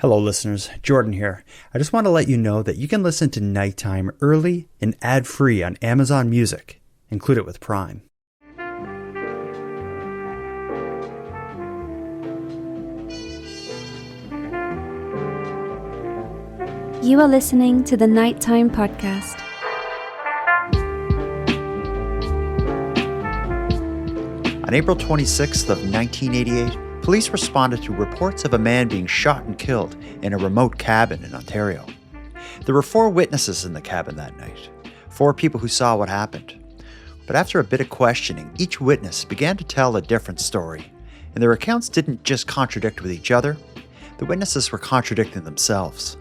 Hello, listeners. Jordan here. I just want to let you know that you can listen to Nighttime early and ad-free on Amazon Music. Include it with Prime. You are listening to the Nighttime Podcast. On April 26th of 1988, police responded to reports of a man being shot and killed in a remote cabin in Ontario. There were 4 witnesses in the cabin that night, 4 people who saw what happened. But after a bit of questioning, each witness began to tell a different story, and their accounts didn't just contradict with each other, the witnesses were contradicting themselves.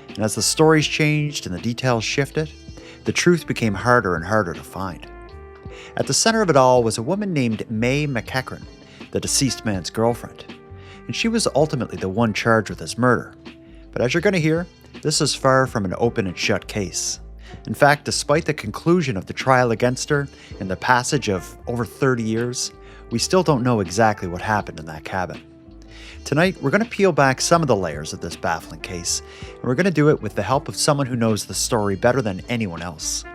And as the stories changed and the details shifted, the truth became harder and harder to find. At the center of it all was a woman named Mae McEachern, the deceased man's girlfriend, and she was ultimately the one charged with his murder. But as you're going to hear, this is far from an open and shut case. In fact, despite the conclusion of the trial against her and the passage of over 30 years, we still don't know exactly what happened in that cabin. Tonight, we're going to peel back some of the layers of this baffling case, and we're going to do it with the help of someone who knows the story better than anyone else.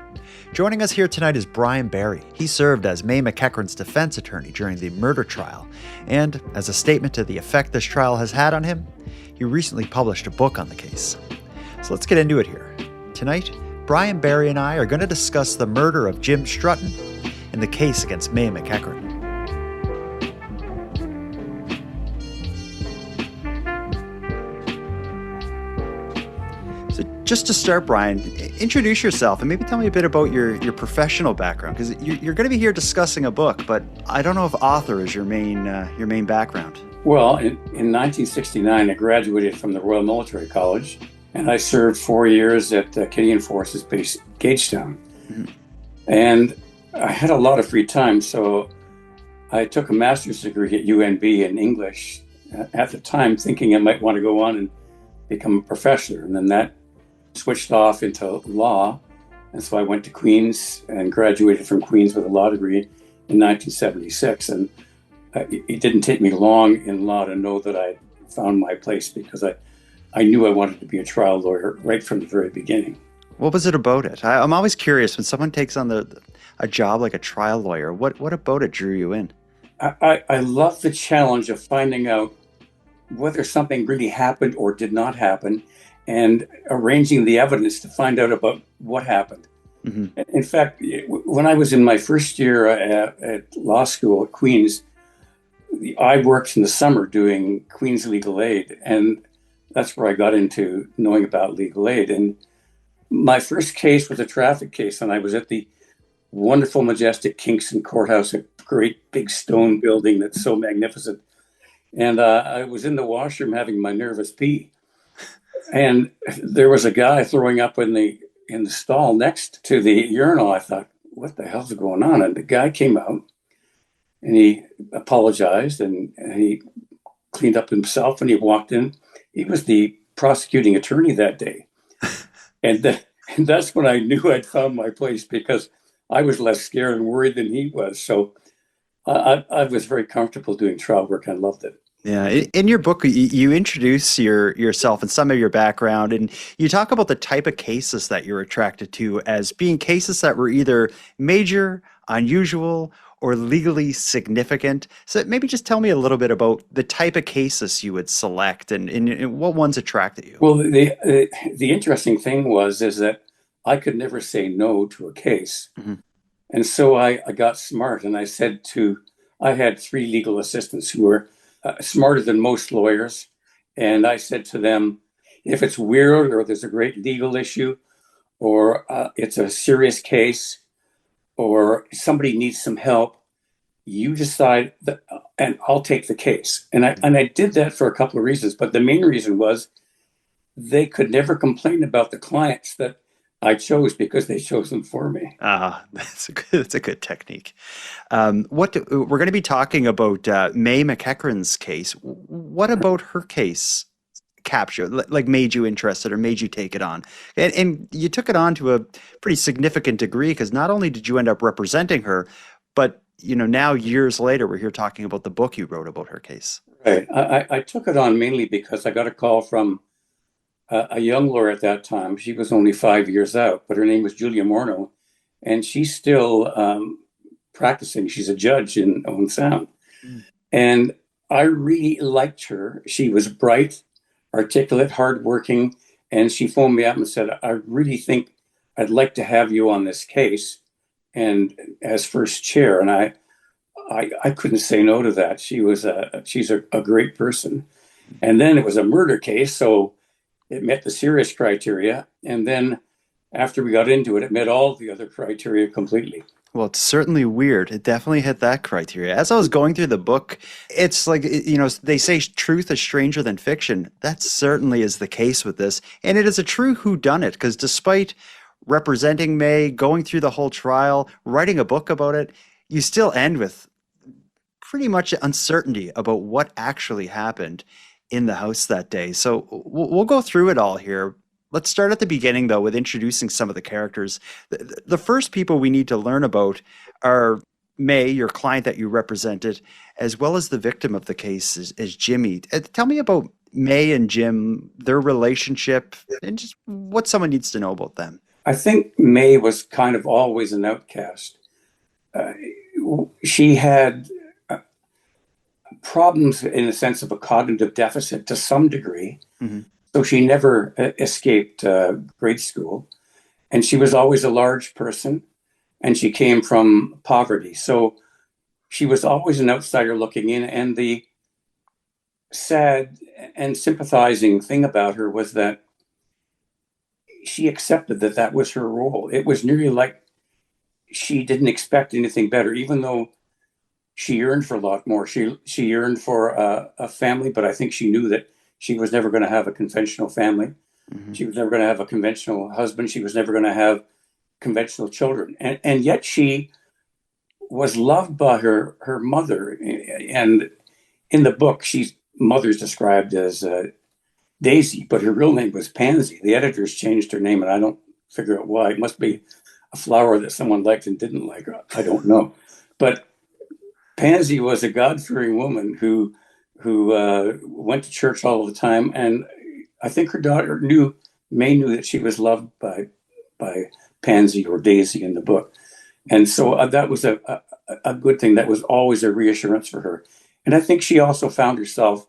Joining us here tonight is Brian Barrie. He served as Mae McEachern's defense attorney during the murder trial, and as a statement to the effect this trial has had on him, he recently published a book on the case. So let's get into it here. Tonight, Brian Barrie and I are going to discuss the murder of Jim Strutton and the case against Mae McEachern. So just to start, Brian, introduce yourself and maybe tell me a bit about your professional background, because you're going to be here discussing a book, but I don't know if author is your main background. Well, in 1969, I graduated from the Royal Military College, and I served 4 years at Canadian Forces Base Gagetown. Mm-hmm. And I had a lot of free time, so I took a master's degree at UNB in English at the time, thinking I might want to go on and become a professor. And then that switched off into law. And so I went to Queen's and graduated from Queen's with a law degree in 1976. And it didn't take me long in law to know that I found my place, because I knew I wanted to be a trial lawyer right from the very beginning. What was it about it? I'm always curious when someone takes on a job like a trial lawyer, what about it drew you in? I love the challenge of finding out whether something really happened or did not happen, and arranging the evidence to find out about what happened. Mm-hmm. In fact, when I was in my first year at law school at Queen's, I worked in the summer doing Queen's legal aid, and that's where I got into knowing about legal aid. And my first case was a traffic case, and I was at the wonderful, majestic Kingston Courthouse, a great big stone building that's so magnificent. And I was in the washroom having my nervous pee, and there was a guy throwing up in the stall next to the urinal. I thought, what the hell's going on? And the guy came out, and he apologized, and he cleaned up himself, and he walked in. He was the prosecuting attorney that day. And that's when I knew I'd found my place, because I was less scared and worried than he was. So I was very comfortable doing trial work. I loved it. Yeah. In your book, you introduce yourself and some of your background, and you talk about the type of cases that you're attracted to as being cases that were either major, unusual, or legally significant. So maybe just tell me a little bit about the type of cases you would select and what ones attracted you. Well, the interesting thing is that I could never say no to a case. Mm-hmm. And so I got smart, and I had 3 legal assistants who were smarter than most lawyers. And I said to them, if it's weird, or there's a great legal issue, or it's a serious case, or somebody needs some help, you decide that, and I'll take the case. And I did that for a couple of reasons, but the main reason was they could never complain about the clients that I chose, because they chose them for me. That's a good technique. We're going to be talking about Mae McEachern's case. What about her case made you interested or made you take it on? And you took it on to a pretty significant degree, because not only did you end up representing her, but now years later, we're here talking about the book you wrote about her case. Right. I took it on mainly because I got a call from a young lawyer at that time. She was only 5 years out, but her name was Julia Morneau, and she's still practicing. She's a judge in Owen Sound. Mm. And I really liked her. She was bright, articulate, hardworking, and she phoned me up and said, I really think I'd like to have you on this case and as first chair. And I couldn't say no to that. She's a great person. And then it was a murder case, so it met the serious criteria. And then after we got into it, it met all the other criteria completely. Well, it's certainly weird. It definitely hit that criteria. As I was going through the book, it's like, they say truth is stranger than fiction. That certainly is the case with this. And it is a true whodunit, because despite representing Mae, going through the whole trial, writing a book about it, you still end with pretty much uncertainty about what actually happened in the house that day. So we'll go through it all here. Let's start at the beginning, though, with introducing some of the characters. The first people we need to learn about are Mae, your client that you represented, as well as the victim of the case is Jimmy. Tell me about Mae and Jim, their relationship, and just what someone needs to know about them. I think Mae was kind of always an outcast. She had problems in the sense of a cognitive deficit to some degree. Mm-hmm. So she never escaped grade school. And she was always a large person, and she came from poverty. So she was always an outsider looking in. And the sad and sympathizing thing about her was that she accepted that that was her role. It was nearly like she didn't expect anything better, even though she yearned for a lot more. She yearned for a family, but I think she knew that she was never going to have a conventional family. Mm-hmm. She was never going to have a conventional husband. She was never going to have conventional children. And yet she was loved by her mother. And in the book, mother's described as Daisy, but her real name was Pansy. The editors changed her name, and I don't figure out why. It must be a flower that someone liked and didn't like. I don't know. But Pansy was a God-fearing woman who went to church all the time, and I think her daughter Mae knew that she was loved by Pansy or Daisy in the book, and so that was a good thing. That was always a reassurance for her, and I think she also found herself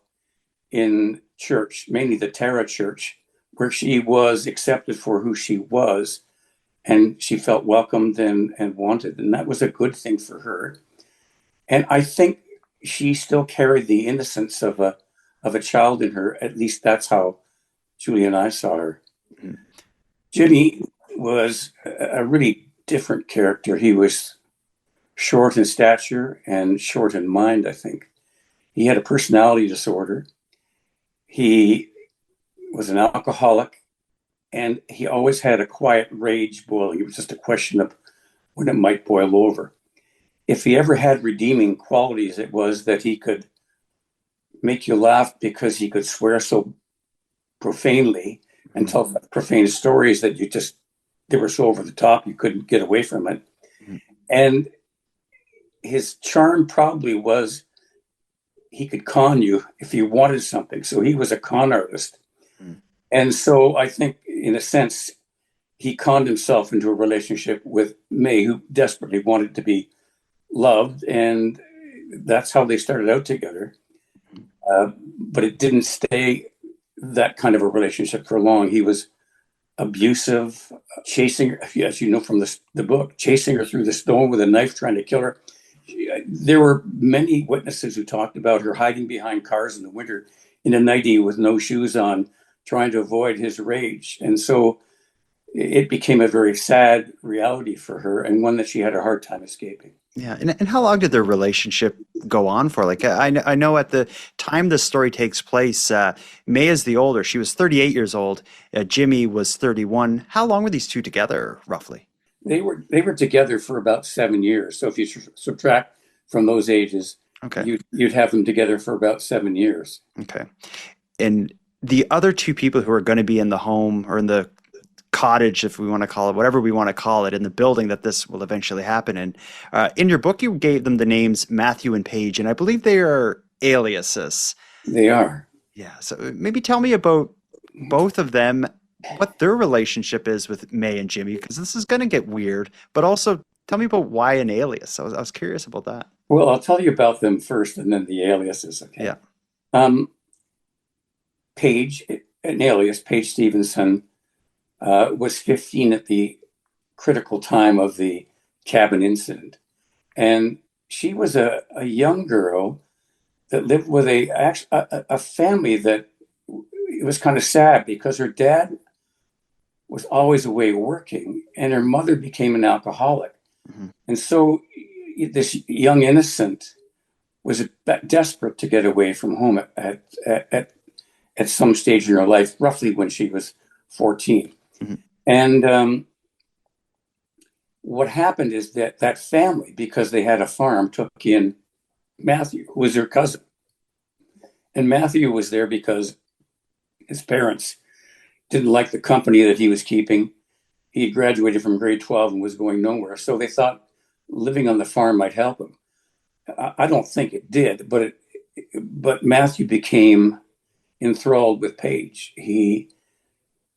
in church, mainly the Datta church, where she was accepted for who she was, and she felt welcomed and wanted, and that was a good thing for her. And I think she still carried the innocence of a child in her. At least that's how Julie and I saw her. Mm-hmm. Jimmy was a really different character. He was short in stature and short in mind, I think. He had a personality disorder. He was an alcoholic, and he always had a quiet rage boiling. It was just a question of when it might boil over. If he ever had redeeming qualities, it was that he could make you laugh because he could swear so profanely and tell profane stories that they were so over the top, you couldn't get away from it. Mm-hmm. And his charm probably was he could con you if you wanted something. So he was a con artist. Mm-hmm. And so I think, in a sense, he conned himself into a relationship with Mae, who desperately wanted to be loved, and that's how they started out together. But it didn't stay that kind of a relationship for long. He was abusive, chasing her, as you know from the book, chasing her through the snow with a knife, trying to kill her. There were many witnesses who talked about her hiding behind cars in the winter in a nightie with no shoes on, trying to avoid his rage. And so it became a very sad reality for her, and one that she had a hard time escaping. Yeah, and how long did their relationship go on for? Like, I know at the time this story takes place, Mae is the older. She was 38 years old. Jimmy was 31. How long were these two together, roughly? They were together for about 7 years. So if you subtract from those ages, okay, you'd have them together for about 7 years. Okay. And the other two people who are going to be in the home or in the cottage, if we want to call it, whatever we want to call it, in the building that this will eventually happen in your book, you gave them the names Matthew and Paige, and I believe they are aliases. They are. Yeah. So maybe tell me about both of them, what their relationship is with Mae and Jimmy, because this is going to get weird, but also tell me about why an alias. I was curious about that. Well, I'll tell you about them first and then the aliases, okay? Yeah. Paige, an alias, Paige Stevenson, was 15 at the critical time of the cabin incident. And she was a young girl that lived with a family that it was kind of sad because her dad was always away working and her mother became an alcoholic. Mm-hmm. And so this young innocent was desperate to get away from home at some stage in her life, roughly when she was 14. Mm-hmm. And what happened is that family, because they had a farm, took in Matthew, who was her cousin. And Matthew was there because his parents didn't like the company that he was keeping. He had graduated from grade 12 and was going nowhere. So they thought living on the farm might help him. I don't think it did, but Matthew became enthralled with Paige. He,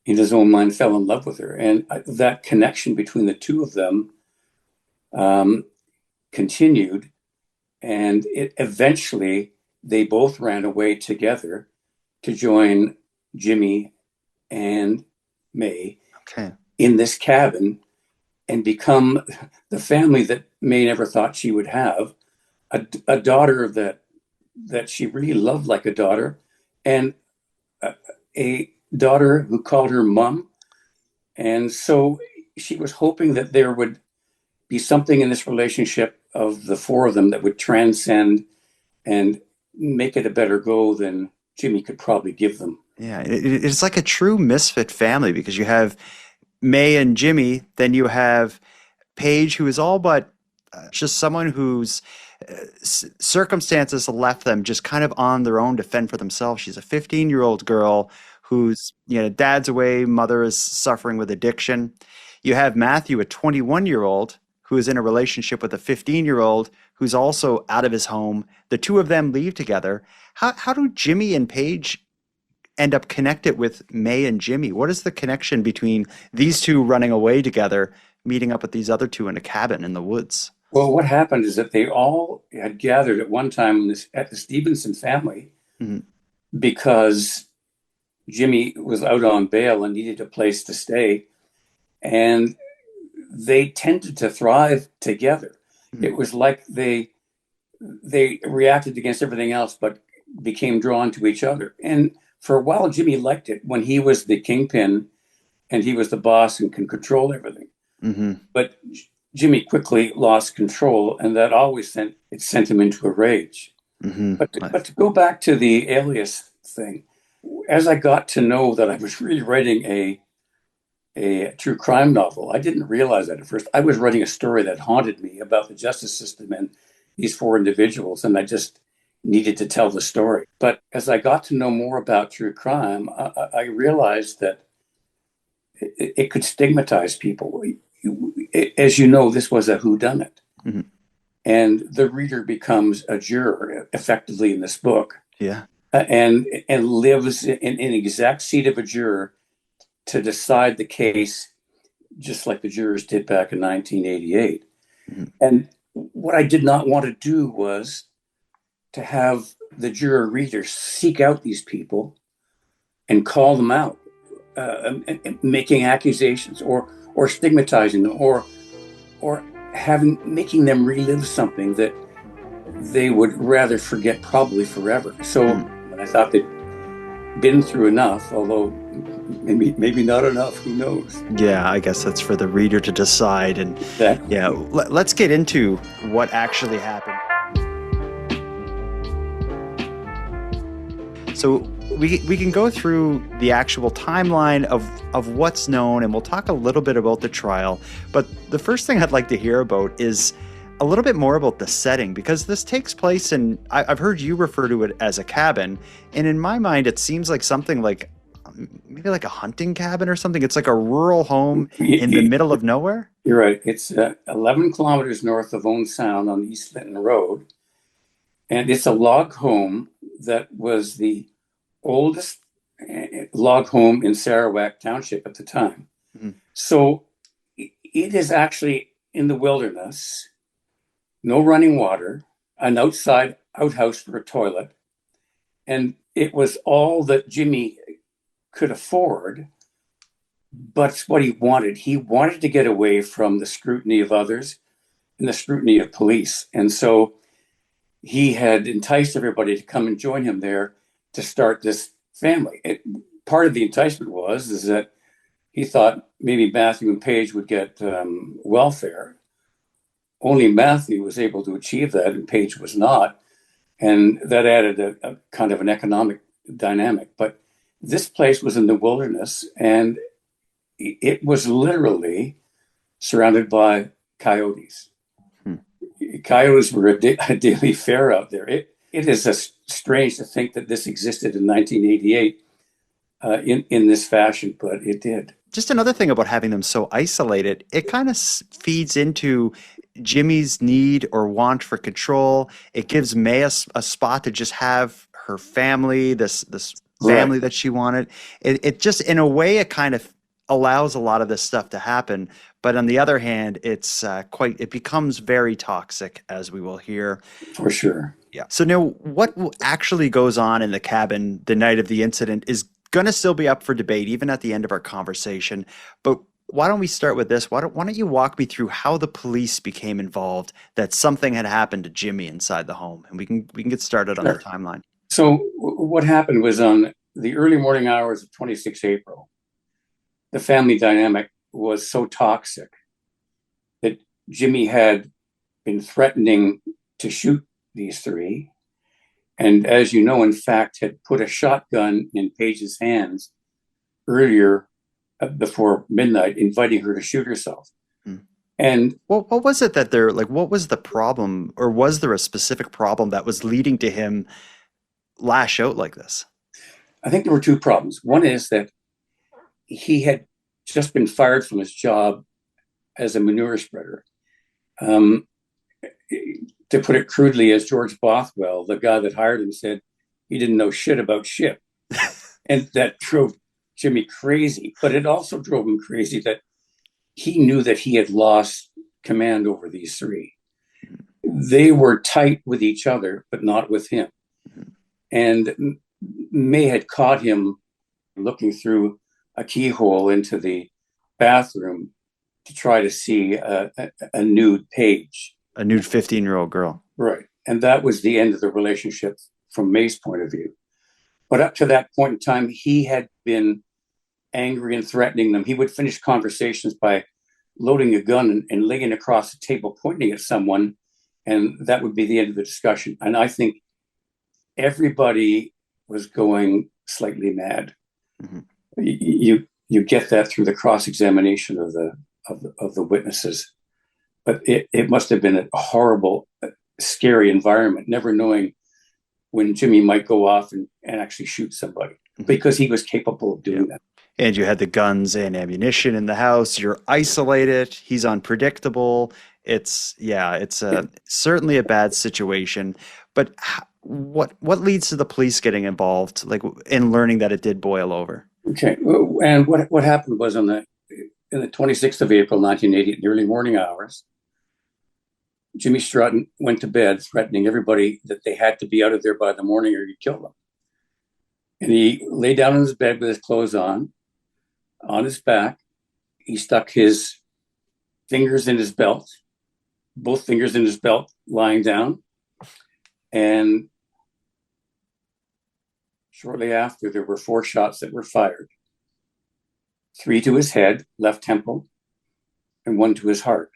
in his own mind, fell in love with her. And that connection between the two of them continued. And eventually, they both ran away together to join Jimmy and Mae in this cabin and become the family that Mae never thought she would have, a daughter that she really loved like a daughter, and a daughter who called her mom. And so she was hoping that there would be something in this relationship of the four of them that would transcend and make it a better go than Jimmy could probably give them. Yeah, it's like a true misfit family because you have Mae and Jimmy, then you have Paige, who is all but just someone whose circumstances left them just kind of on their own to fend for themselves. She's a 15-year-old girl whose dad's away, mother is suffering with addiction. You have Matthew, a 21-year-old who is in a relationship with a 15-year-old who's also out of his home. The two of them leave together. How do Jimmy and Paige end up connected with Mae and Jimmy? What is the connection between these two running away together, meeting up with these other two in a cabin in the woods? Well, what happened is that they all had gathered at one time at the Stevenson family because Jimmy was out on bail and needed a place to stay. And they tended to thrive together. It was like they reacted against everything else, but became drawn to each other. And for a while, Jimmy liked it when he was the kingpin and he was the boss and can control everything. Mm-hmm. But Jimmy quickly lost control, and that always sent him into a rage. Mm-hmm. But to go back to the alias thing, as I got to know that I was really writing a true crime novel, I didn't realize that at first. I was writing a story that haunted me about the justice system and these four individuals, and I just needed to tell the story. But as I got to know more about true crime, I realized that it could stigmatize people. As you know, this was a whodunit. Mm-hmm. And the reader becomes a juror effectively in this book. Yeah. And lives in an exact seat of a juror to decide the case, just like the jurors did back in 1988. Mm-hmm. And what I did not want to do was to have the juror readers seek out these people and call them out, and making accusations or stigmatizing them or making them relive something that they would rather forget probably forever. So I thought they'd been through enough, although maybe not enough, who knows? Yeah, I guess that's for the reader to decide. And exactly. Yeah, let's get into what actually happened. So we can go through the actual timeline of what's known, and we'll talk a little bit about the trial. But the first thing I'd like to hear about is a little bit more about the setting, because this takes place in, I've heard you refer to it as a cabin, and in my mind it seems like something like maybe like a hunting cabin or something. It's like a rural home in the middle of nowhere. You're right. It's 11 kilometers north of Owen Sound on East Linton Road, and it's a log home that was the oldest log home in Sarawak Township at the time. Mm-hmm. So it is actually in the wilderness, no running water, an outside outhouse for a toilet. And it was all that Jimmy could afford, but it's what he wanted. He wanted to get away from the scrutiny of others and the scrutiny of police. And so he had enticed everybody to come and join him there to start this family. Part of the enticement is that he thought maybe Matthew and Paige would get welfare. Only Matthew was able to achieve that, and Paige was not. And that added a kind of an economic dynamic. But this place was in the wilderness, and it was literally surrounded by coyotes. Coyotes were a daily fare out there. It is strange to think that this existed in 1988 in this fashion, but it did. Just another thing about having them so isolated, it kind of feeds into Jimmy's need or want for control. It gives Mae a spot to just have her family, this family that she wanted. It just, in a way, it kind of allows a lot of this stuff to happen. But on the other hand, it becomes very toxic, as we will hear. For sure. Yeah. So now what actually goes on in the cabin the night of the incident is going to still be up for debate, even at the end of our conversation. But why don't we start with this? Why don't you walk me through how the police became involved, that something had happened to Jimmy inside the home, and we can get started on the timeline. So what happened was on the early morning hours of 26 April, the family dynamic was so toxic that Jimmy had been threatening to shoot these three. And as you know, in fact, had put a shotgun in Paige's hands earlier before midnight, inviting her to shoot herself. And what was it that what was the problem, or was there a specific problem that was leading to him lash out like this? I think there were two problems. One is that he had just been fired from his job as a manure spreader. To put it crudely, as George Bothwell, the guy that hired him, said, he didn't know shit about shit. And that drove Jimmy crazy. But it also drove him crazy that he knew that he had lost command over these three. They were tight with each other, but not with him. And Mae had caught him looking through a keyhole into the bathroom to try to see a nude Paige. A nude 15-year-old girl. Right. And that was the end of the relationship from Mae's point of view. But up to that point in time, he had been angry and threatening them. He would finish conversations by loading a gun and laying across the table, pointing at someone, and that would be the end of the discussion. And I think everybody was going slightly mad. Mm-hmm. You get that through the cross-examination of the witnesses. But it must have been a horrible, scary environment, never knowing when Jimmy might go off and actually shoot somebody, because he was capable of doing that. And you had the guns and ammunition in the house. You're isolated. He's unpredictable. It's certainly a bad situation. But what leads to the police getting involved, in learning that it did boil over? Okay, and what happened was in the 26th of April, 1980, in the early morning hours, Jimmy Strutton went to bed threatening everybody that they had to be out of there by the morning or he'd kill them. And he lay down in his bed with his clothes on his back. He stuck his fingers in his belt, both fingers in his belt, lying down. And shortly after, there were 4 shots that were fired. 3 to his head, left temple, and 1 to his heart.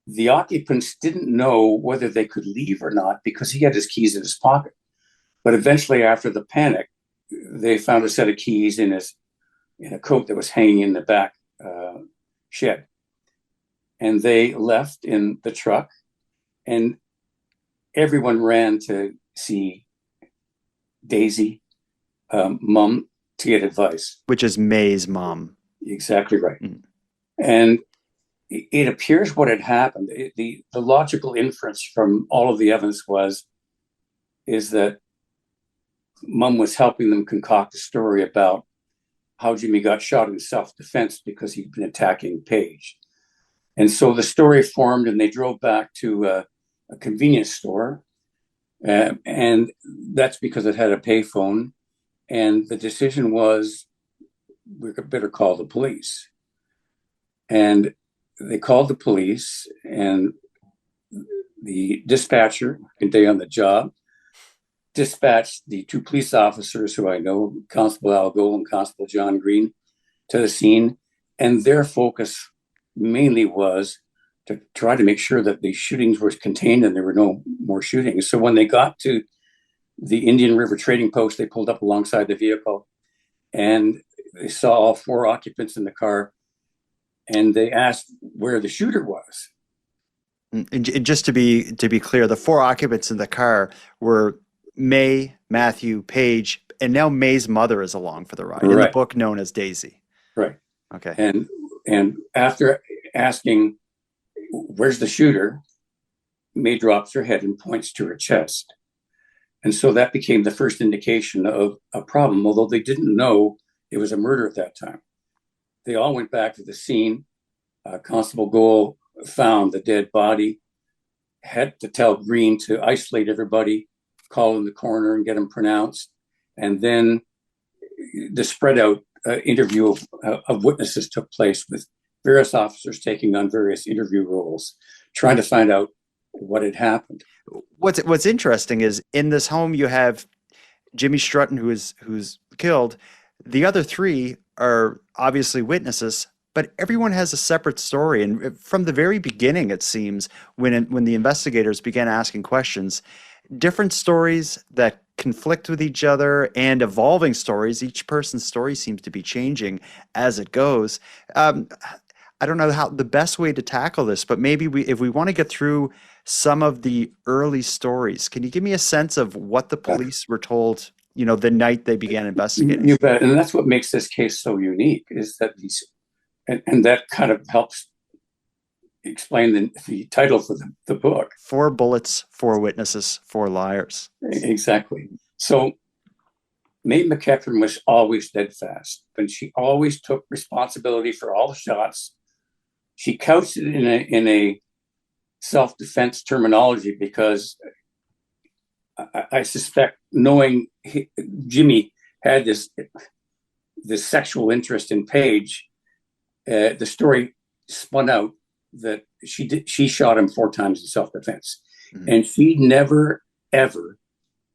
The occupants didn't know whether they could leave or not because he had his keys in his pocket. But eventually, after the panic, they found a set of keys in a coat that was hanging in the back shed. And they left in the truck, and everyone ran to see Daisy, mom, to get advice. Which is Mae's mom. Exactly right. Mm. And it appears what had happened, the logical inference from all of the evidence is that Mom was helping them concoct a story about how Jimmy got shot in self-defense because he'd been attacking Paige. And so the story formed, and they drove back to a convenience store. And that's because it had a payphone. And the decision was, we better call the police. And they called the police, and the dispatcher, a day on the job, dispatched the two police officers who I know, Constable Al Gold and Constable John Green, to the scene. And their focus mainly was to try to make sure that the shootings were contained and there were no more shootings. So when they got to the Indian River Trading Post, they pulled up alongside the vehicle, and they saw all four occupants in the car, and they asked where the shooter was. And just to be clear, the four occupants in the car were Mae, Matthew, Paige, and now Mae's mother is along for the ride, in the book known as Daisy. Right. Okay. And after asking, where's the shooter, Mae drops her head and points to her chest. And so that became the first indication of a problem, although they didn't know it was a murder at that time. They all went back to the scene. Constable Gold found the dead body, had to tell Green to isolate everybody, call in the coroner and get them pronounced. And then the spread out interview of witnesses took place, with various officers taking on various interview roles, trying to find out what had happened. What's interesting is, in this home you have Jimmy Strutton, who's killed. The other three are obviously witnesses, but everyone has a separate story. And from the very beginning, it seems, when the investigators began asking questions, different stories that conflict with each other and evolving stories. Each person's story seems to be changing as it goes. I don't know how the best way to tackle this, but maybe if we want to get through some of the early stories, can you give me a sense of what the police were told, the night they began investigating? You bet. And that's what makes this case so unique, is that and that kind of helps explain the title for the book. 4 bullets, 4 witnesses, 4 liars. Exactly. So Mae McEachern was always steadfast, and she always took responsibility for all the shots. She couched it in a self-defense terminology because I suspect, knowing Jimmy had this sexual interest in Paige, the story spun out that she shot him 4 times in self-defense. Mm-hmm. And she never, ever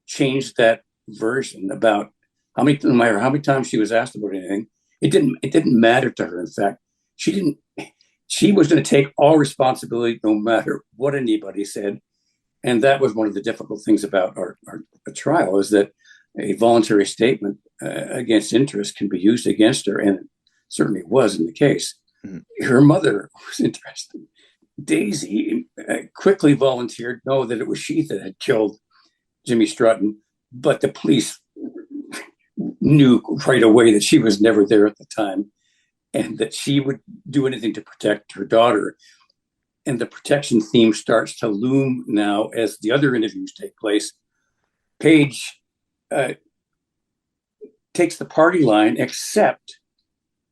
changed that version about no matter how many times she was asked about anything. It didn't matter to her. In fact, she was going to take all responsibility no matter what anybody said. And that was one of the difficult things about our trial, is that a voluntary statement against interest can be used against her, and it certainly was in the case. Mm-hmm. Her mother was interested. Daisy quickly volunteered, that it was she that had killed Jimmy Strutton, but the police knew right away that she was never there at the time, and that she would do anything to protect her daughter. And the protection theme starts to loom now as the other interviews take place. Paige takes the party line, except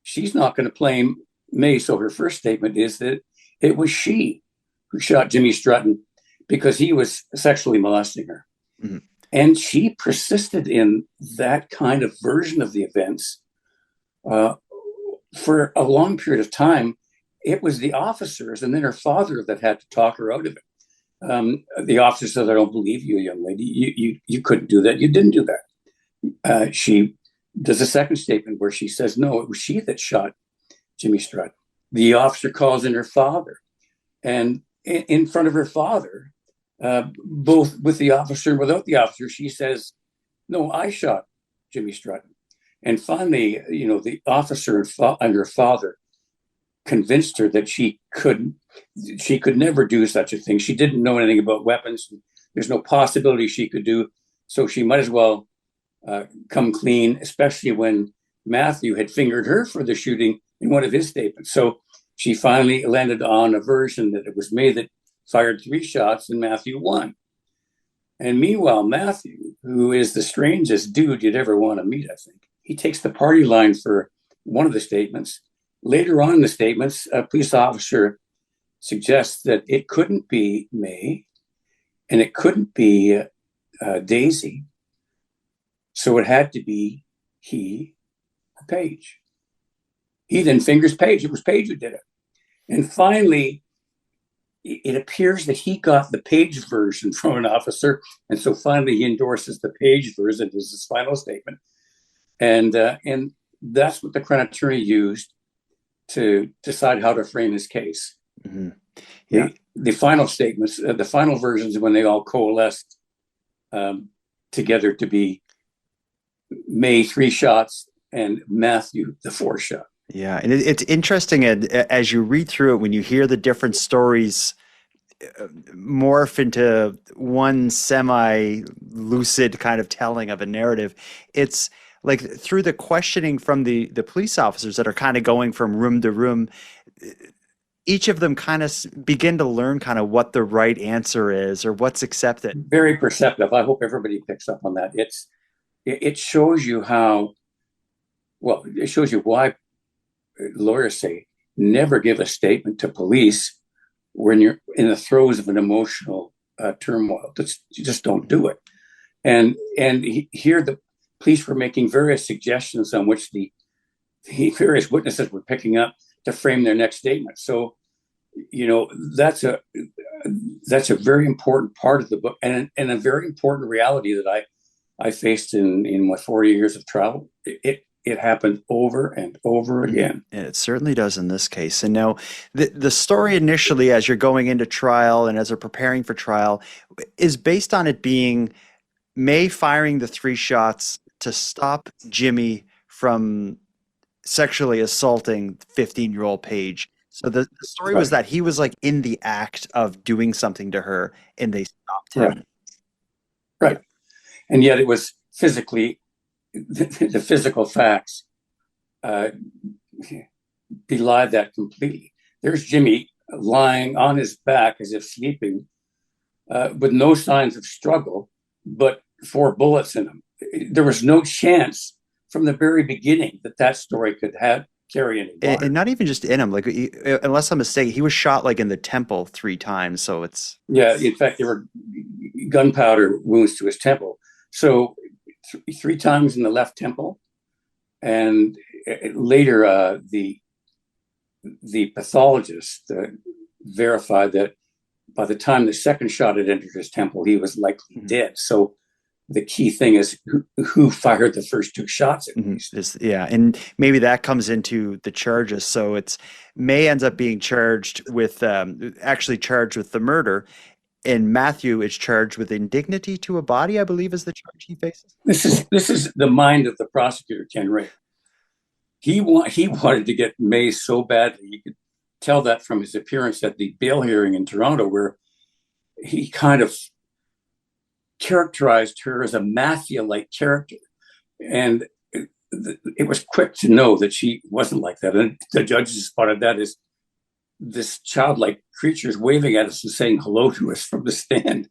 she's not going to blame Mae. So her first statement is that it was she who shot Jimmy Strutton because he was sexually molesting her. Mm-hmm. And she persisted in that kind of version of the events for a long period of time. It was the officers and then her father that had to talk her out of it. The officer said, "I don't believe you, young lady. You couldn't do that. You didn't do that." She does a second statement where she says, "No, it was she that shot Jimmy Strutton." The officer calls in her father, and in front of her father, both with the officer and without the officer, she says, "No, I shot Jimmy Strutton." And finally, the officer and her father convinced her that she could never do such a thing. She didn't know anything about weapons. There's no possibility she could do. So she might as well come clean, especially when Matthew had fingered her for the shooting in one of his statements. So she finally landed on a version that it was Mae that fired 3 shots and Matthew 1. And meanwhile, Matthew, who is the strangest dude you'd ever want to meet, I think, he takes the party line for one of the statements. Later on in the statements, a police officer suggests that it couldn't be Mae and it couldn't be Daisy. So it had to be he or Paige. He then fingers Paige. It was Paige who did it. And finally, it appears that he got the Paige version from an officer. And so finally he endorses the Paige version as his final statement. And that's what the crown attorney used to decide how to frame his case. Mm-hmm. Yeah. The final statements, the final versions, when they all coalesced together to be Mae 3 shots and Matthew the 4 shot. Yeah, and it's interesting as you read through it, when you hear the different stories morph into one semi-lucid kind of telling of a narrative. It's like through the questioning from the police officers that are kind of going from room to room, each of them kind of begin to learn kind of what the right answer is or what's accepted. Very perceptive. I hope everybody picks up on that. It shows you how, well, it shows you why lawyers say never give a statement to police when you're in the throes of an emotional turmoil. You just don't do it. And here the police were making various suggestions on which the various witnesses were picking up to frame their next statement. So, you know, that's a very important part of the book, and a very important reality that I faced in my 40 years of travel. It happened over and over again. And it certainly does in this case. And now the story initially, as you're going into trial and as they're preparing for trial, is based on it being Mae firing the 3 shots to stop Jimmy from sexually assaulting 15-year-old Paige. So the story was that he was like in the act of doing something to her and they stopped him. Right. And yet it was physically, the physical facts belie that completely. There's Jimmy lying on his back as if sleeping with no signs of struggle, but 4 bullets in him. There was no chance from the very beginning that story could carry any water. And not even just in him, like unless I'm mistaken, he was shot like in the temple 3 times. So it's... Yeah, in fact, there were gunpowder wounds to his temple. So 3 times in the left temple, and later the pathologist verified that by the time the second shot had entered his temple, he was likely dead. So the key thing is who fired the first 2 shots at least. Yeah, and maybe that comes into the charges. So it's Mae ends up being charged with charged with the murder. And Matthew is charged with indignity to a body, I believe, is the charge he faces. This is the mind of the prosecutor, Ken Ray. He wanted to get Mae so badly. You could tell that from his appearance at the bail hearing in Toronto, where he kind of characterized her as a mafia-like character. And it was quick to know that she wasn't like that. And the judges spotted that as this childlike creature is waving at us and saying hello to us from the stand.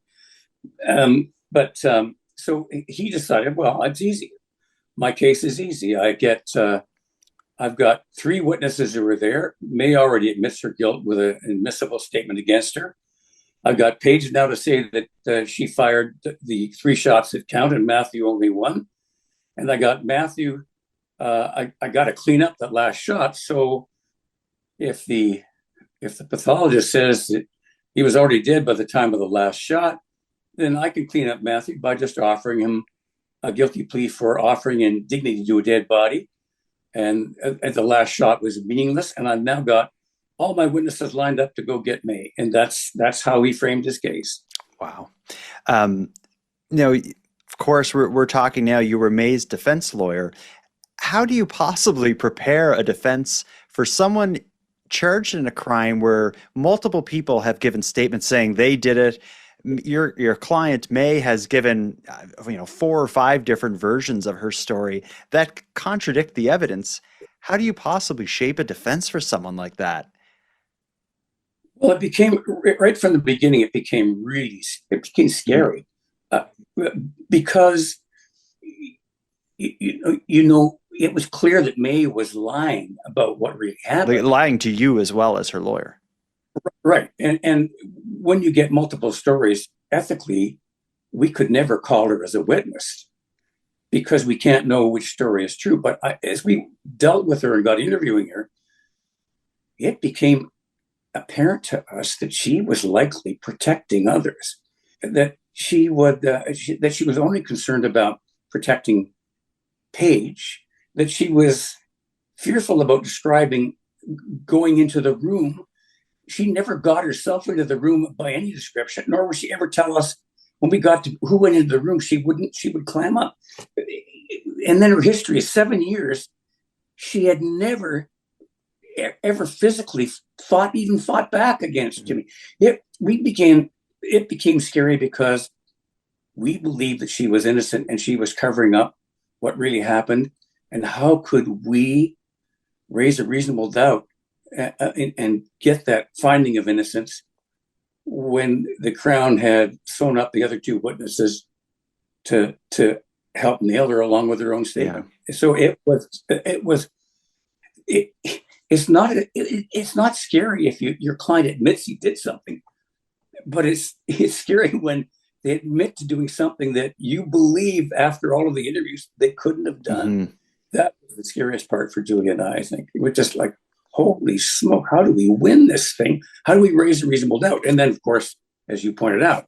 So he decided, well, it's easy. My case is easy. I've got 3 witnesses who were there. Mae already admits her guilt with an admissible statement against her. I've got Paige now to say that she fired the 3 shots that count and Matthew only 1. And I got Matthew, I got to clean up that last shot. So if the pathologist says that he was already dead by the time of the last shot, then I can clean up Matthew by just offering him a guilty plea for offering indignity to a dead body. And the last shot was meaningless. And I've now got all my witnesses lined up to go get Mae. And that's how he framed his case. Wow. Now, of course, we're talking now, you were Mae's defense lawyer. How do you possibly prepare a defense for someone charged in a crime where multiple people have given statements saying they did it? Your client Mae has given 4 or 5 different versions of her story that contradict the evidence. How do you possibly shape a defense for someone like that? Well, it became right from the beginning. It became scary. Uh, because it was clear that Mae was lying about what really happened. Like, lying to you as well as her lawyer. Right. And when you get multiple stories, ethically, we could never call her as a witness because we can't know which story is true. But as we dealt with her and got interviewing her, it became apparent to us that she was likely protecting others, that she was only concerned about protecting Paige, that she was fearful about describing going into the room. She never got herself into the room by any description, nor would she ever tell us when we got to who went into the room. She would clam up. And then her history is 7 years. She had never ever physically fought back against Jimmy. It became scary because we believed that she was innocent and she was covering up what really happened. And how could we raise a reasonable doubt and get that finding of innocence when the Crown had sewn up the other two witnesses to help nail her along with her own statement? Yeah. So it's not scary if your client admits he did something, but it's scary when they admit to doing something that you believe after all of the interviews they couldn't have done. Mm-hmm. That was the scariest part for Julia and I think. We're just like, holy smoke, how do we win this thing? How do we raise a reasonable doubt? And then, of course, as you pointed out,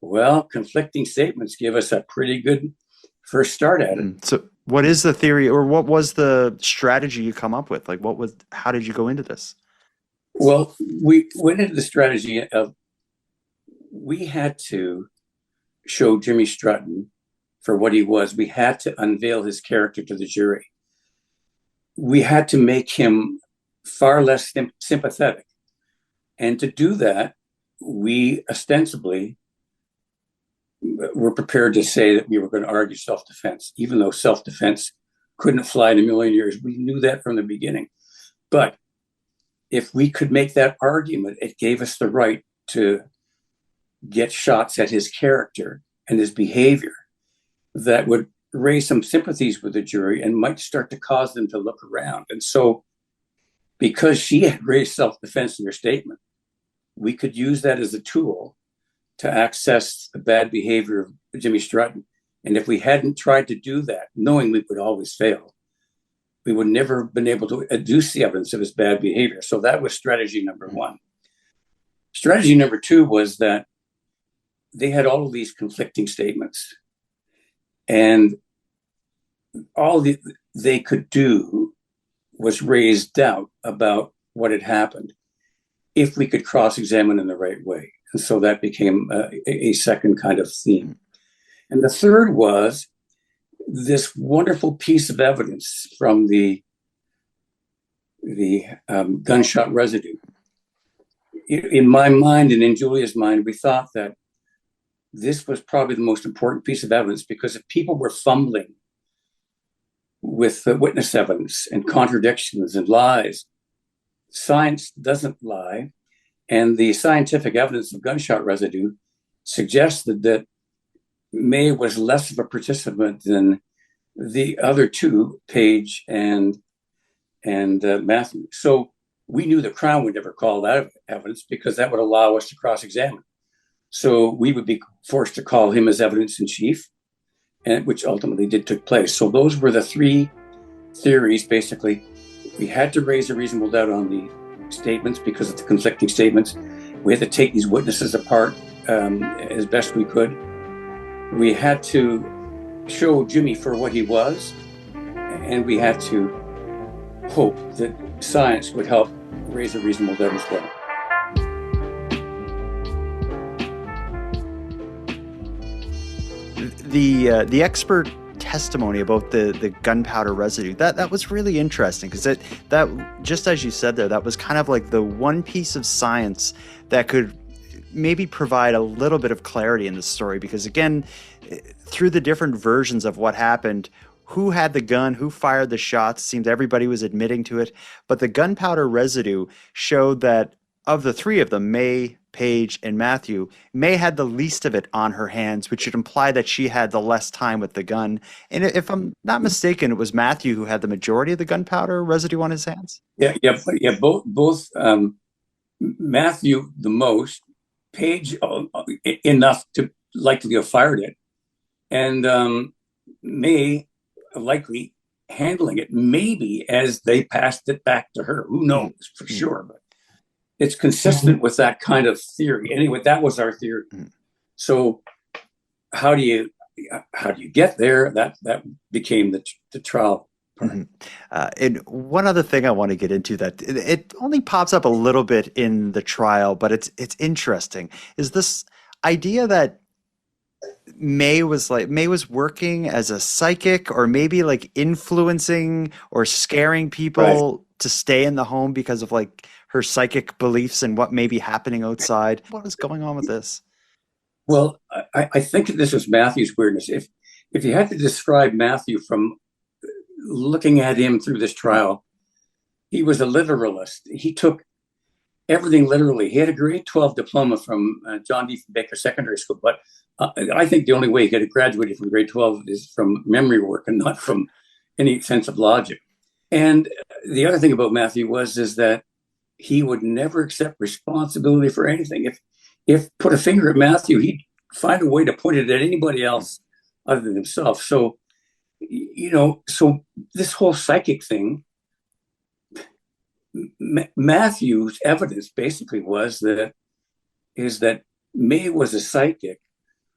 well, conflicting statements give us a pretty good first start at it. So what is the theory, or what was the strategy you come up with? Like, how did you go into this? Well, we went into the strategy of, we had to show Jimmy Strutton for what he was. We had to unveil his character to the jury. We had to make him far less sympathetic. And to do that, we ostensibly were prepared to say that we were going to argue self-defense, even though self-defense couldn't fly in a million years. We knew that from the beginning. But if we could make that argument, it gave us the right to get shots at his character and his behavior that would raise some sympathies with the jury and might start to cause them to look around. And so, because she had raised self-defense in her statement, we could use that as a tool to access the bad behavior of Jimmy Strutton. And if we hadn't tried to do that, knowing we would always fail, we would never have been able to adduce the evidence of his bad behavior. So that was strategy number one. Strategy number two was that they had all of these conflicting statements, and all they could do was raise doubt about what had happened if we could cross-examine in the right way. And so that became a second kind of theme. And the third was this wonderful piece of evidence from the gunshot residue. In my mind and in Julia's mind, we thought that this was probably the most important piece of evidence, because if people were fumbling with witness evidence and contradictions and lies, science doesn't lie. And the scientific evidence of gunshot residue suggested that Mae was less of a participant than the other two, Paige and Matthew. So we knew the Crown would never call that evidence, because that would allow us to cross-examine. So we would be forced to call him as evidence in chief, and which ultimately took place. So those were the three theories. Basically, we had to raise a reasonable doubt on the statements because of the conflicting statements. We had to take these witnesses apart as best we could. We had to show Jimmy for what he was, and we had to hope that science would help raise a reasonable doubt as well. The expert testimony about the gunpowder residue, that was really interesting, because that just as you said there, that was kind of like the one piece of science that could maybe provide a little bit of clarity in the story, because again, through the different versions of what happened, who had the gun, who fired the shots, seemed everybody was admitting to it, but the gunpowder residue showed that of the three of them, Mae, Paige, and Matthew, Mae had the least of it on her hands, which would imply that she had the less time with the gun. And if I'm not mistaken, it was Matthew who had the majority of the gunpowder residue on his hands. Yeah. Both Matthew the most, Paige enough to likely have fired it, and Mae likely handling it, maybe as they passed it back to her. Who knows for sure? But it's consistent with that kind of theory. Anyway, that was our theory. So how do you get there? That became the trial part. And one other thing I want to get into that it only pops up a little bit in the trial, but it's interesting, is this idea that Mae was working as a psychic, or maybe like influencing or scaring people to stay in the home because of like her psychic beliefs and what may be happening outside. What was going on with this? Well, I think this was Matthew's weirdness. If you had to describe Matthew from looking at him through this trial, he was a literalist. He took everything literally. He had a grade 12 diploma from John D. Baker Secondary School, but I think the only way he could have graduated from grade 12 is from memory work and not from any sense of logic. And the other thing about Matthew is that he would never accept responsibility for anything. If put a finger at Matthew, he'd find a way to point it at anybody else other than himself. So, so this whole psychic thing, Matthew's evidence basically is that Mae was a psychic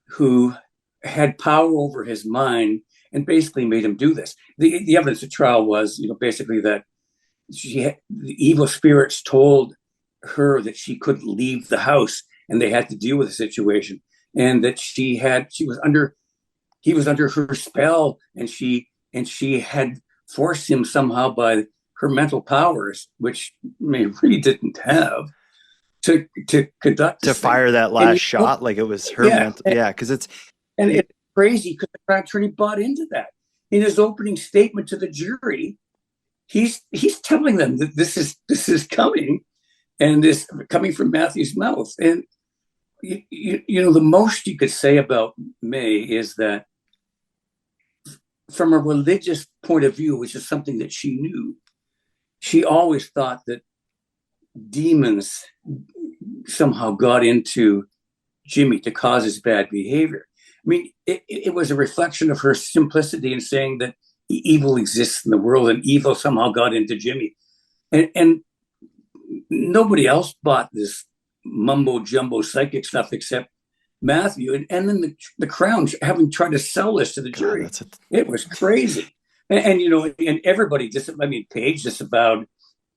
who had power over his mind and basically made him do this. The evidence at trial was, basically that the evil spirits told her that she couldn't leave the house and they had to deal with the situation, and that he was under her spell, and she had forced him somehow by her mental powers, which Mae really didn't have, to conduct to fire that last shot. Like it was her mental, because it's crazy because the fact attorney bought into that. In his opening statement to the jury, he's telling them that this is coming, and this coming from Matthew's mouth. And the most you could say about Mae is that from a religious point of view, which is something that she knew, she always thought that demons somehow got into Jimmy to cause his bad behavior. I mean, it was a reflection of her simplicity in saying that evil exists in the world and evil somehow got into Jimmy. And nobody else bought this mumbo jumbo psychic stuff except Matthew. And then the Crown having tried to sell this to the jury. It was crazy. And everybody Paige disavowed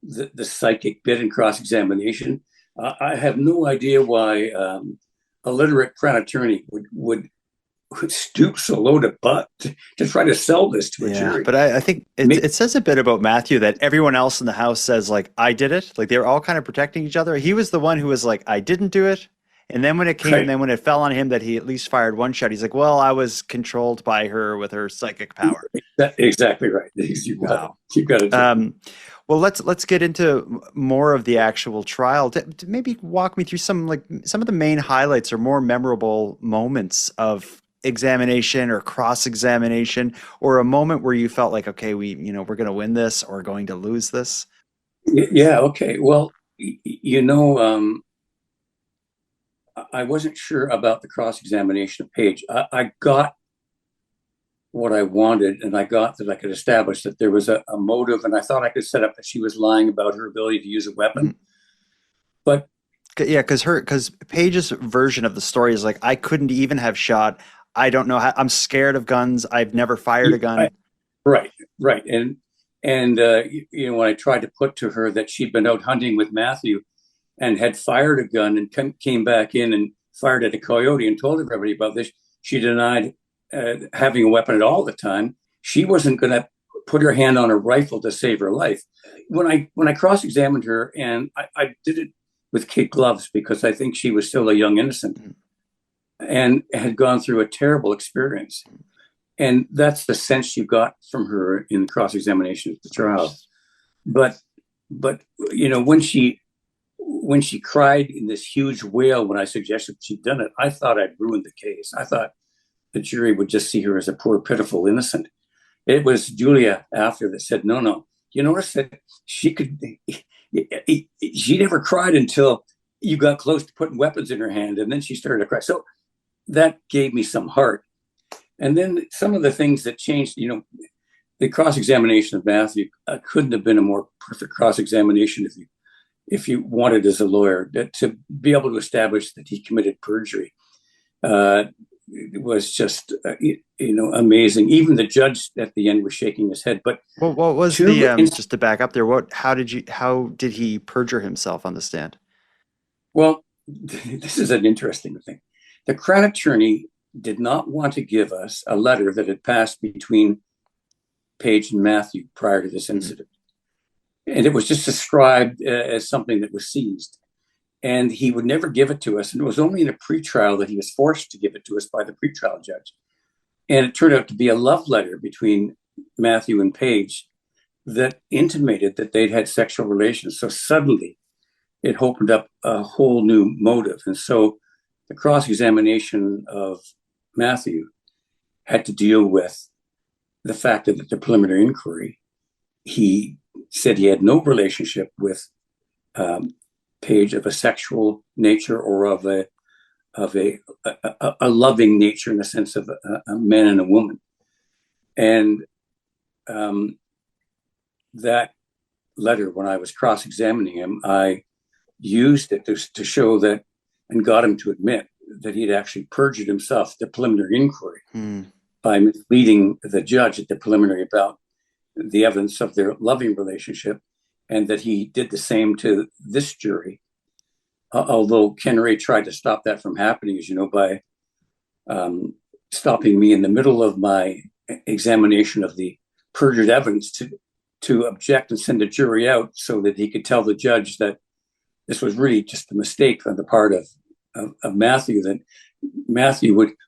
the psychic bit in cross-examination. I have no idea why a literate Crown attorney would stoop so low to butt to try to sell this to a jury. But I think it says a bit about Matthew that everyone else in the house says, like, I did it. Like, they're all kind of protecting each other. He was the one who was like, I didn't do it. And then when it came, then when it fell on him that he at least fired one shot, he's like, well, I was controlled by her with her psychic power. That's exactly right. You got it. Well, let's get into more of the actual trial. To maybe walk me through some of the main highlights or more memorable moments of examination or cross-examination, or a moment where you felt like, okay, we're going to win this or going to lose this. Yeah. Okay. Well, I wasn't sure about the cross-examination of Paige. I got what I wanted, and I got that I could establish that there was a motive, and I thought I could set up that she was lying about her ability to use a weapon. But yeah, because Paige's version of the story is like, I couldn't even have shot. I don't know how. I'm scared of guns. I've never fired a gun. Right. And when I tried to put to her that she'd been out hunting with Matthew and had fired a gun and came back in and fired at a coyote and told everybody about this, she denied having a weapon at all the time. She wasn't going to put her hand on a rifle to save her life. When I cross-examined her, and I did it with kid gloves because I think she was still a young innocent and had gone through a terrible experience. And that's the sense you got from her in the cross-examination at the trial. But when when she cried in this huge wail when I suggested she'd done it, I thought I'd ruined the case. I thought the jury would just see her as a poor, pitiful innocent. It was Julia after that said, no. You notice that she never cried until you got close to putting weapons in her hand, and then she started to cry. So that gave me some heart. And then some of the things that changed, the cross-examination of Matthew couldn't have been a more perfect cross-examination if you wanted as a lawyer to be able to establish that he committed perjury. It was just, amazing. Even the judge at the end was shaking his head. But what was just to back up there? How did he perjure himself on the stand? Well, this is an interesting thing. The Crown Attorney did not want to give us a letter that had passed between Page and Matthew prior to this incident. And it was just described as something that was seized. And he would never give it to us. And it was only in a pretrial that he was forced to give it to us by the pretrial judge. And it turned out to be a love letter between Matthew and Page that intimated that they'd had sexual relations. So suddenly it opened up a whole new motive. And so the cross-examination of Matthew had to deal with the fact that at the preliminary inquiry, he said he had no relationship with Page of a sexual nature or of a loving nature in the sense of a man and a woman. And that letter, when I was cross-examining him, I used it to show that, and got him to admit that he'd actually perjured himself at the preliminary inquiry by misleading the judge at the preliminary about the evidence of their loving relationship, and that he did the same to this jury. Although Ken Ray tried to stop that from happening, as you know, by stopping me in the middle of my examination of the perjured evidence to object and send the jury out so that he could tell the judge that this was really just a mistake on the part of Matthew, that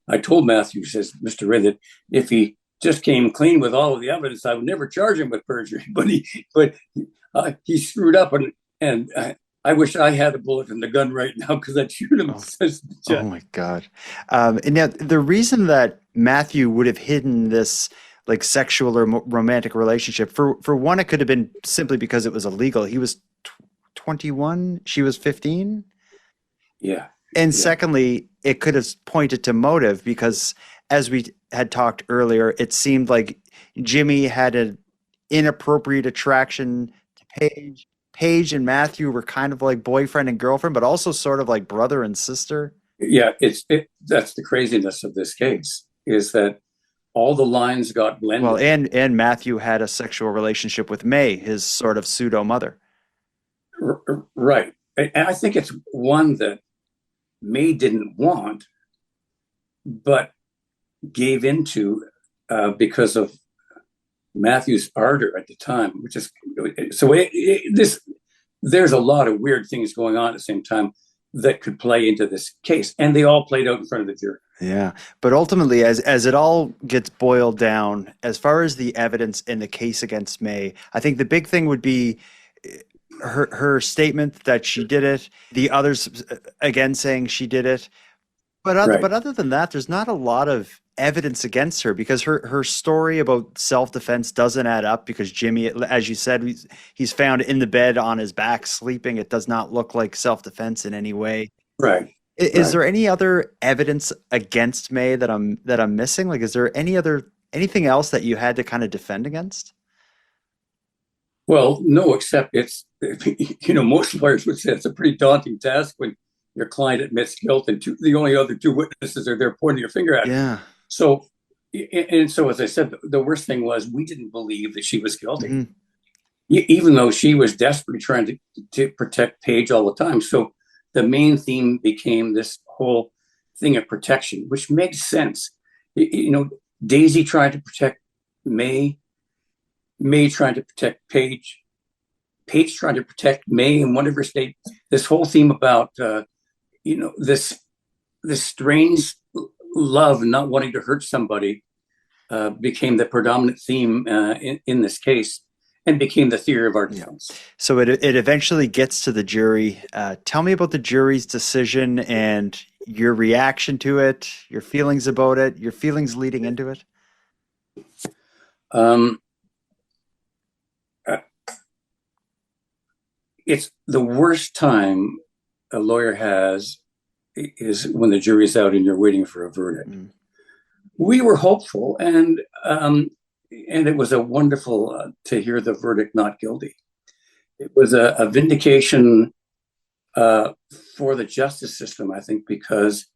I told Matthew, says Mr. Ray, that if he just came clean with all of the evidence, I would never charge him with perjury, but he screwed up, and I wish I had a bullet in the gun right now because I'd shoot him. Oh my God. And now the reason that Matthew would have hidden this like sexual or romantic relationship, for one, it could have been simply because it was illegal. He was 21, she was 15. Yeah. And secondly, it could have pointed to motive because, as we had talked earlier, it seemed like Jimmy had an inappropriate attraction to Paige. Paige and Matthew were kind of like boyfriend and girlfriend, but also sort of like brother and sister. Yeah, that's the craziness of this case, is that all the lines got blended. Well, and Matthew had a sexual relationship with Mae, his sort of pseudo mother. Right. And I think it's one that Mae didn't want, but gave into because of Matthew's ardor at the time, which is so. There's a lot of weird things going on at the same time that could play into this case, and they all played out in front of the jury. Yeah, but ultimately, as it all gets boiled down, as far as the evidence in the case against Mae, I think the big thing would be her statement that she did it. The others again saying she did it. But other than that, there's not a lot of evidence against her because her story about self-defense doesn't add up because Jimmy, as you said, he's found in the bed on his back sleeping. It does not look like self-defense in any way. Right. Is there any other evidence against Mae that I'm missing? Like, is there anything else that you had to kind of defend against? Well, no, except it's, most lawyers would say it's a pretty daunting task when your client admits guilt and the only other two witnesses are there pointing your finger at him. Yeah. So as I said, the worst thing was we didn't believe that she was guilty, Mm-hmm. even though she was desperately trying to protect Paige all the time. So the main theme became this whole thing of protection, which makes sense. Daisy trying to protect Mae trying to protect Paige trying to protect Mae in one of her states. This whole theme about, this strange love and not wanting to hurt somebody became the predominant theme in this case. and became the theory of our defense. So it eventually gets to the jury. Tell me about the jury's decision and your reaction to it, your feelings about it, your feelings leading into it. It's the worst time a lawyer has is when the jury's out and you're waiting for a verdict. We were hopeful, and it was a wonderful to hear the verdict not guilty. It was a vindication for the justice system, I think, because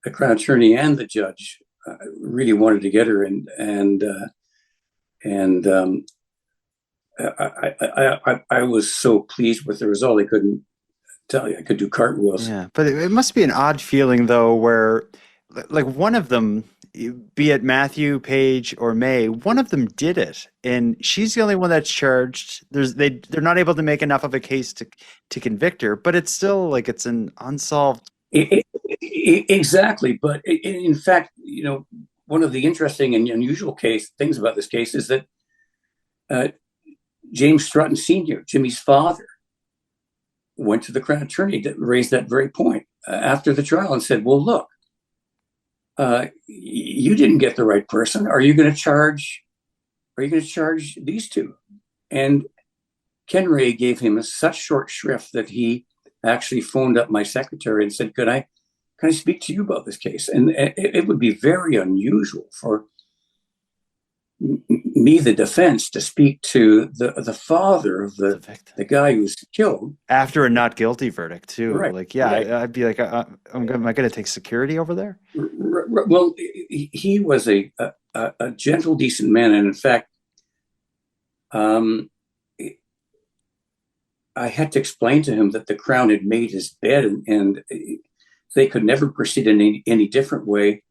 the Crown Attorney and the judge really wanted to get her, and I was so pleased with the result. I couldn't tell you. I could do cartwheels. Yeah, but it must be an odd feeling, though, where like one of them, be it Matthew, Paige, or Mae, one of them did it, and she's the only one that's charged. They're not able to make enough of a case to convict her, but it's still like it's an unsolved. Exactly, but in fact, one of the interesting and unusual things about this case is that James Strutton Sr., Jimmy's father, went to the Crown Attorney to raise that very point after the trial and said, well, look, you didn't get the right person. Are you going to charge these two? And Ken Ray gave him such short shrift that he actually phoned up my secretary and said, can I speak to you about this case? And it would be very unusual for me, the defense, to speak to the father of the guy who's killed After a not guilty verdict, too. Right, Like, yeah, right. I'd be like, am I going to take security over there? Well, he was a gentle, decent man. And in fact, I had to explain to him that the Crown had made his bed and they could never proceed in any different way,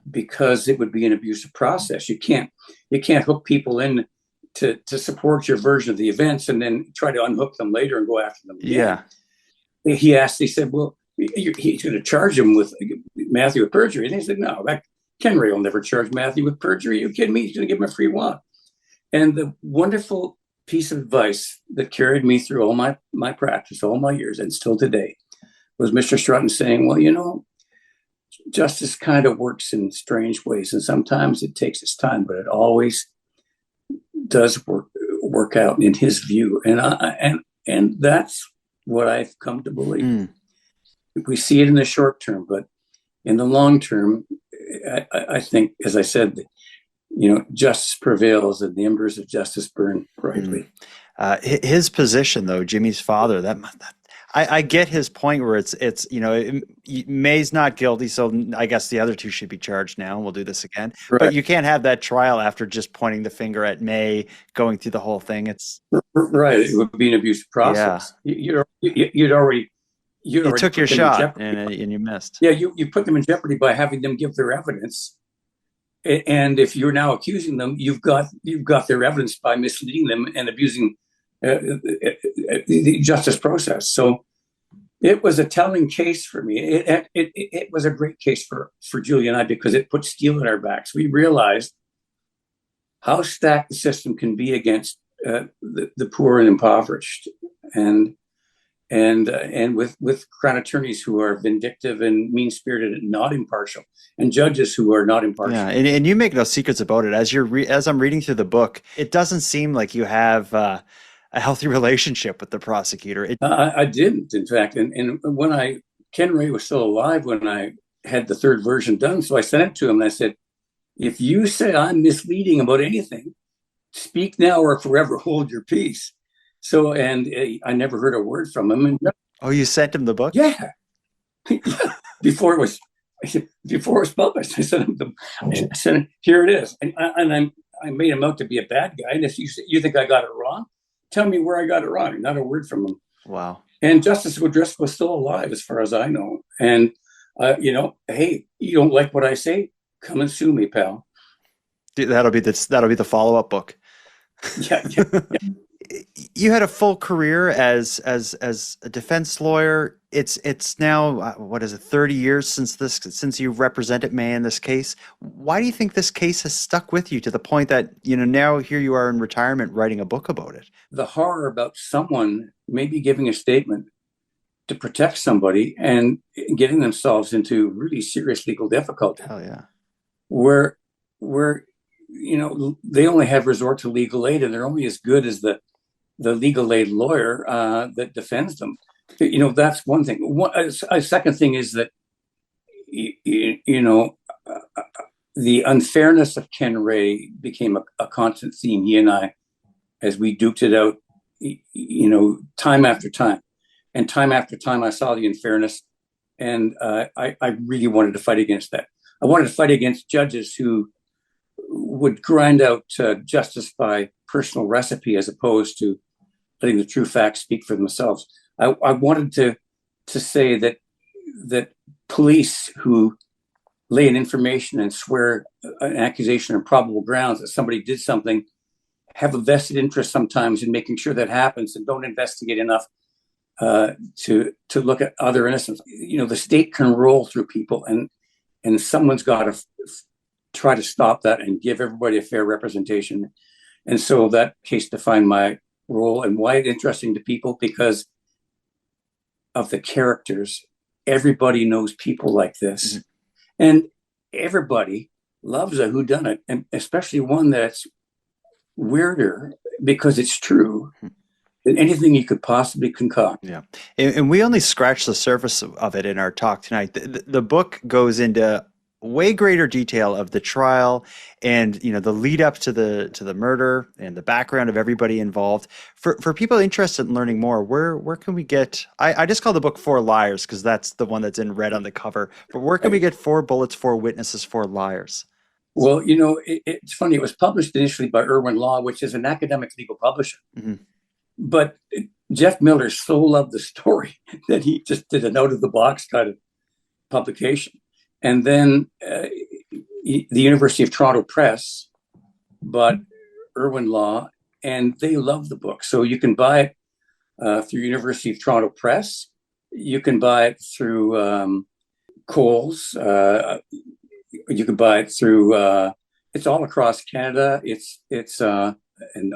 because it would be an abusive process. You can't hook people in to support your version of the events and then try to unhook them later and go after them again. Yeah. He said, well, he's going to charge him with Matthew with perjury. And he said, no, Ken Ray will never charge Matthew with perjury. Are you kidding me? He's going to give him a free one. And the wonderful piece of advice that carried me through all my practice, all my years, and still today, was Mr. Strutton saying, well, justice kind of works in strange ways, and sometimes it takes its time, but it always does work out in his view. And that's what I've come to believe. We see it in the short term, but in the long term, I think, as I said, justice prevails and the embers of justice burn brightly. His position, though, Jimmy's father, I get his point where it's Mae's not guilty, so I guess the other two should be charged now, and we'll do this again. Right. But you can't have that trial after just pointing the finger at Mae, going through the whole thing. It's right. It would be an abusive process. Yeah. You'd already took your shot and you missed. Yeah, you put them in jeopardy by having them give their evidence. And if you're now accusing them, you've got their evidence by misleading them and abusing the justice process. So it was a telling case for me. It was a great case for Julie and I, because it put steel in our backs. We realized how stacked the system can be against the poor and impoverished, and with Crown attorneys who are vindictive and mean-spirited and not impartial, and judges who are not impartial. Yeah, and you make no secrets about it. As I'm reading through the book, it doesn't seem like you have a healthy relationship with the prosecutor. I didn't, in fact. And when Ken Ray was still alive when I had the third version done, so I sent it to him and I said, if you say I'm misleading about anything, speak now or forever hold your peace. So, and I never heard a word from him. Oh, you sent him the book? Yeah. Before it was published, I sent him, here it is. And I made him out to be a bad guy. And if you think I got it wrong, tell me where I got it wrong. Not a word from him. Wow. And Justice Woodruff was still alive, as far as I know. And, hey, you don't like what I say? Come and sue me, pal. That'll be the follow-up book. Yeah. You had a full career as a defense lawyer. It's now what is it, 30 years since you represented Mae in this case. Why do you think this case has stuck with you to the point that now here you are in retirement writing a book about it? The horror about someone maybe giving a statement to protect somebody and getting themselves into really serious legal difficulty. Hell yeah. Where they only have resort to legal aid, and they're only as good as the legal aid lawyer that defends them. That's one thing. A second thing is that the unfairness of Ken Ray became a constant theme. He and I, as we duked it out, time after time. And time after time, I saw the unfairness, and I really wanted to fight against that. I wanted to fight against judges who would grind out justice by personal recipe as opposed to letting the true facts speak for themselves. I wanted to say that police who lay an information and swear an accusation on probable grounds that somebody did something have a vested interest sometimes in making sure that happens, and don't investigate enough to look at other innocents. The state can roll through people, and someone's got to try to stop that and give everybody a fair representation. And so that case defined my role, and why it's interesting to people because of the characters. Everybody knows people like this, mm-hmm. and everybody loves a whodunit, and especially one that's weirder because it's true than anything you could possibly concoct. Yeah. And we only scratched the surface of it in our talk tonight. The book goes into way greater detail of the trial and, the lead up to the murder and the background of everybody involved. For people interested in learning more, where can we get, I just call the book 4 Liars because that's the one that's in red on the cover, but where can we get 4 bullets, 4 witnesses, 4 liars? Well, it's funny. It was published initially by Irwin Law, which is an academic legal publisher. Mm-hmm. But Jeff Miller so loved the story that he just did an out-of-the-box kind of publication. And then the University of Toronto Press bought Irwin Law, and they love the book. So you can buy it through University of Toronto Press. You can buy it through Coles. You can buy it through, it's all across Canada. It's an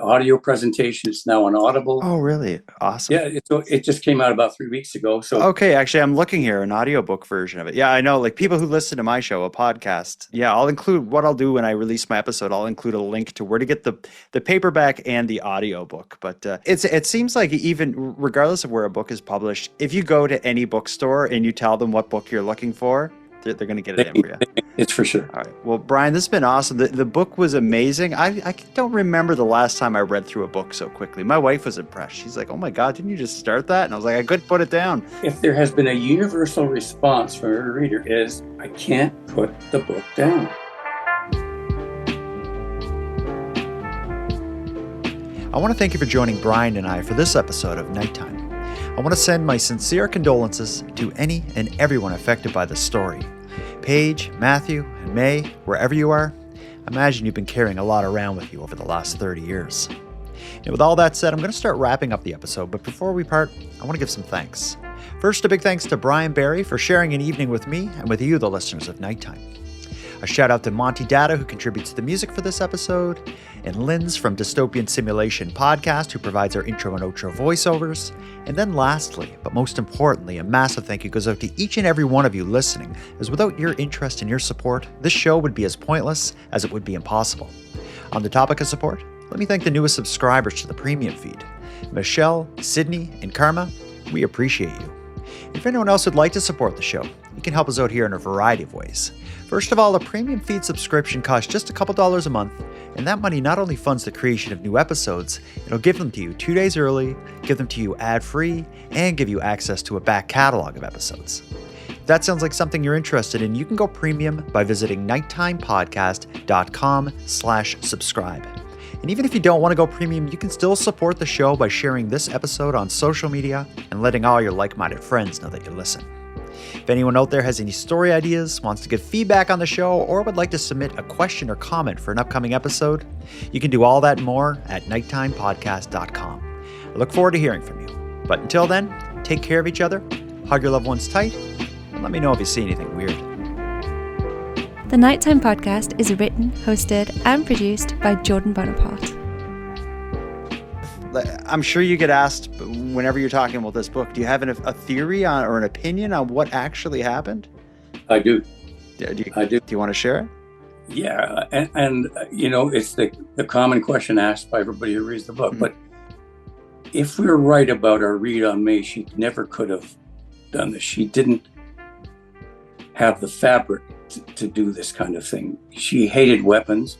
audio presentation. It's now on Audible. Oh, really? Awesome. Yeah, it just came out about 3 weeks ago. So okay, actually, I'm looking here, an audiobook version of it. Yeah, I know, like people who listen to my show, a podcast. Yeah, I'll include what I'll do when I release my episode. I'll include a link to where to get the paperback and the audiobook. But it seems like even regardless of where a book is published, if you go to any bookstore and you tell them what book you're looking for, they're going to get it in for you. It's for sure. All right. Well, Brian, this has been awesome. The book was amazing. I don't remember the last time I read through a book so quickly. My wife was impressed. She's like, oh my God, didn't you just start that? And I was like, I couldn't put it down. If there has been a universal response from a reader is, I can't put the book down. I want to thank you for joining Brian and I for this episode of Nighttime. I want to send my sincere condolences to any and everyone affected by this story. Paige, Matthew, and Mae, wherever you are, imagine you've been carrying a lot around with you over the last 30 years. And with all that said, I'm going to start wrapping up the episode, but before we part, I want to give some thanks. First, a big thanks to Brian Barrie for sharing an evening with me and with you, the listeners of Nighttime. A shout out to Monty Datta, who contributes to the music for this episode, and Linz from Dystopian Simulation Podcast, who provides our intro and outro voiceovers. And then lastly, but most importantly, a massive thank you goes out to each and every one of you listening, as without your interest and your support, this show would be as pointless as it would be impossible. On the topic of support, let me thank the newest subscribers to the premium feed. Michelle, Sydney, and Karma, we appreciate you. If anyone else would like to support the show, you can help us out here in a variety of ways. First of all, a premium feed subscription costs just a couple dollars a month, and that money not only funds the creation of new episodes, it'll give them to you 2 days early, give them to you ad-free, and give you access to a back catalog of episodes. If that sounds like something you're interested in, you can go premium by visiting nighttimepodcast.com/subscribe. And even if you don't want to go premium, you can still support the show by sharing this episode on social media and letting all your like-minded friends know that you listen. If anyone out there has any story ideas, wants to give feedback on the show, or would like to submit a question or comment for an upcoming episode, you can do all that and more at nighttimepodcast.com. I look forward to hearing from you. But until then, take care of each other, hug your loved ones tight, and let me know if you see anything weird. The Nighttime Podcast is written, hosted, and produced by Jordan Bonaparte. I'm sure you get asked whenever you're talking about this book, do you have a theory on or an opinion on what actually happened? I do. I do. Do you want to share it? Yeah, and it's the common question asked by everybody who reads the book. But if we're right about our read on Mae, she never could have done this. She didn't have the fabric to do this kind of thing. She hated weapons,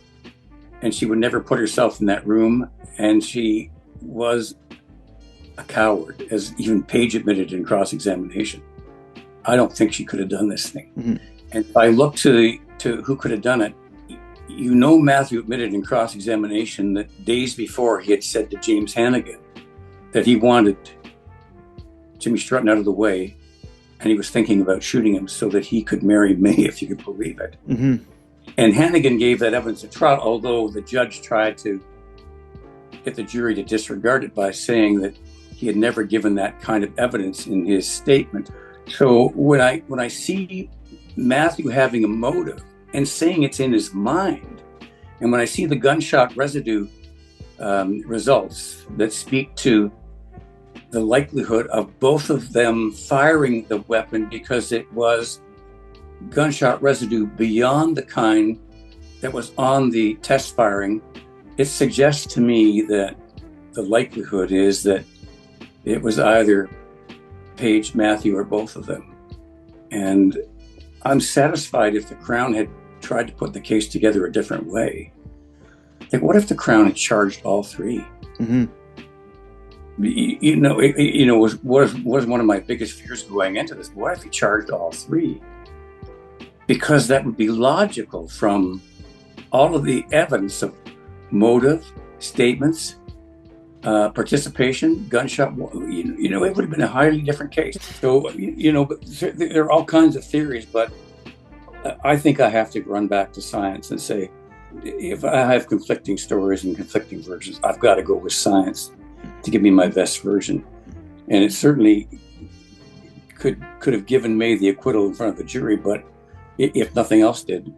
and she would never put herself in that room. And she was a coward, as even Page admitted in cross-examination. I don't think she could have done this thing. Mm-hmm. And if I look to who could have done it, Matthew admitted in cross-examination that days before he had said to James Hannigan that he wanted Jimmy Strutton out of the way, and he was thinking about shooting him so that he could marry Mae, if you could believe it. Mm-hmm. And Hannigan gave that evidence at trial, although the judge tried to get the jury to disregard it by saying that he had never given that kind of evidence in his statement. So when I see Matthew having a motive and saying it's in his mind, and when I see the gunshot residue results that speak to the likelihood of both of them firing the weapon because it was gunshot residue beyond the kind that was on the test firing, it suggests to me that the likelihood is that it was either Page, Matthew, or both of them. And I'm satisfied if the Crown had tried to put the case together a different way. Like, what if the Crown had charged all three? Mm-hmm. Was one of my biggest fears going into this. What if he charged all three? Because that would be logical from all of the evidence of motive, statements, participation, gunshot. It would have been a highly different case. So, but there are all kinds of theories, but I think I have to run back to science and say, if I have conflicting stories and conflicting versions, I've got to go with science to give me my best version. And it certainly could have given Mae the acquittal in front of the jury, but if nothing else did,